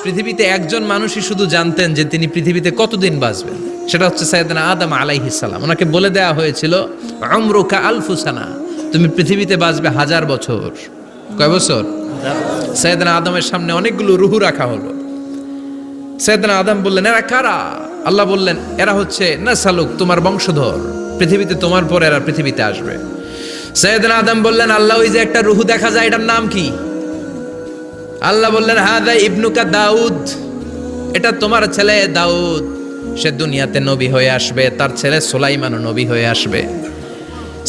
পৃথিবীতে একজন মানুষই শুধু জানতেন যে তিনি পৃথিবীতে কতদিন বাঁচবেন, সেটা হচ্ছে সাইয়েদনা আদম আলাইহিস সালাম। ওনাকে বলে দেওয়া হয়েছিল উমরুকা আলফু সানা, তুমি পৃথিবীতে বাঁচবে 1000 বছর। কয় বছর? সাইয়েদনা আদমের সামনে অনেকগুলো রুহু রাখা হলো। সাইয়েদনা আদম বললেন, এরা কারা? আল্লাহ বললেন, এরা হচ্ছে নাসালুক, তোমার বংশধর, পৃথিবীতে তোমার পর এরা পৃথিবীতে আসবে। সাইয়েদনা আদম বললেন, আল্লাহ ওই যে একটা রুহু দেখা যায়, এটার নাম কি? আল্লাহ বললেন, হাদা ইবনুকা দাউদ, এটা তোমার ছেলে দাউদ, সে দুনিয়াতে নবী হয়ে আসবে, তার ছেলে সুলাইমানও নবী হয়ে আসবে।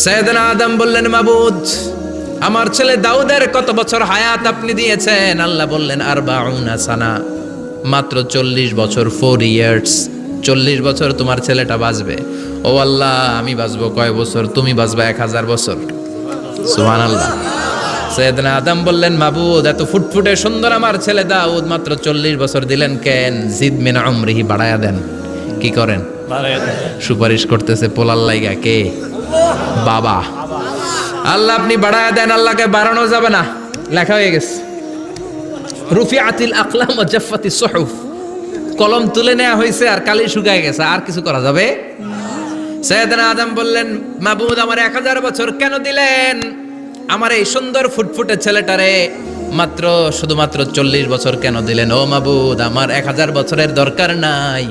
সাইয়েদনা আদম বললেন, মাবুদ, আমার ছেলে দাউদের কত বছর হায়াত আপনি দিয়েছেন? আল্লাহ বললেন, 40 সানা, মাত্র 40 বছর, 4 ইয়ার্স, 40 বছর তোমার ছেলেটা বাঁচবে। ও আল্লাহ, আমি বাঁচবো কয় বছর? তুমি বাঁচবা 1000 বছর। সুবহানাল্লাহ। সাইয়েদনা আদম বললেন, মাবুদ, এত ফুটফুটে সুন্দর আমার ছেলে দাউদ, মাত্র 40 বছর দিলেন কেন? জিদ মিন উমরিহি, বাড়ায়া দেন। কি করেন? সুপারিশ করতেছে পোলার লাইগা কে? বাবা। আল্লাহ আপনি বাড়ায়া দেন। আল্লাহকে বাড়ানো যাবে না, লেখা হয়ে গেছে। রুফিআতিল আকলাম ওয়া জাফফাতিস সুহুফ, কলম তুলে নেওয়া হয়েছে আর কালি শুকায় গেছে, আর কিছু করা যাবে? সাইয়েদনা আদম বললেন, মাবুদ, আমার 1000 বছর কেন দিলেন? আমার এই সুন্দর ফুটফুটে ছেলেটারে মাত্র শুধুমাত্র 40 বছর কেন দিলেন? ও মাবুদ, আমার 1000 বছরের দরকার নাই,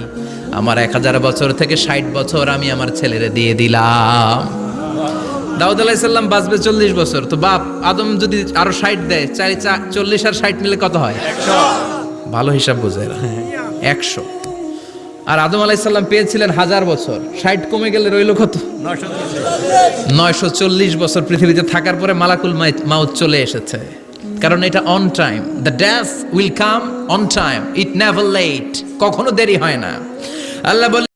আমার 1000 বছর থেকে 60 বছর আমি আমার ছেলেরে দিয়ে দিলাম। দাউদ আলাইহিস সালাম বাঁচবে 40 বছর, তো বাপ আদম যদি আরো 60 দেয়, 40 আর 60 মিলে কত হয়? 100। ভালো হিসাব বোঝে এরা। 100। আর আদম আলাইহিস সালাম পেয়েছিলেন 1000 বছর, 60 কমে গেলে রইল কত? 940 বছর পৃথিবীতে থাকার পরে মালাকুল মাউত চলে এসেছে। কারণ এটা on time, the death will come on time, it never late, কখনো দেরি হয় না। আল্লাহ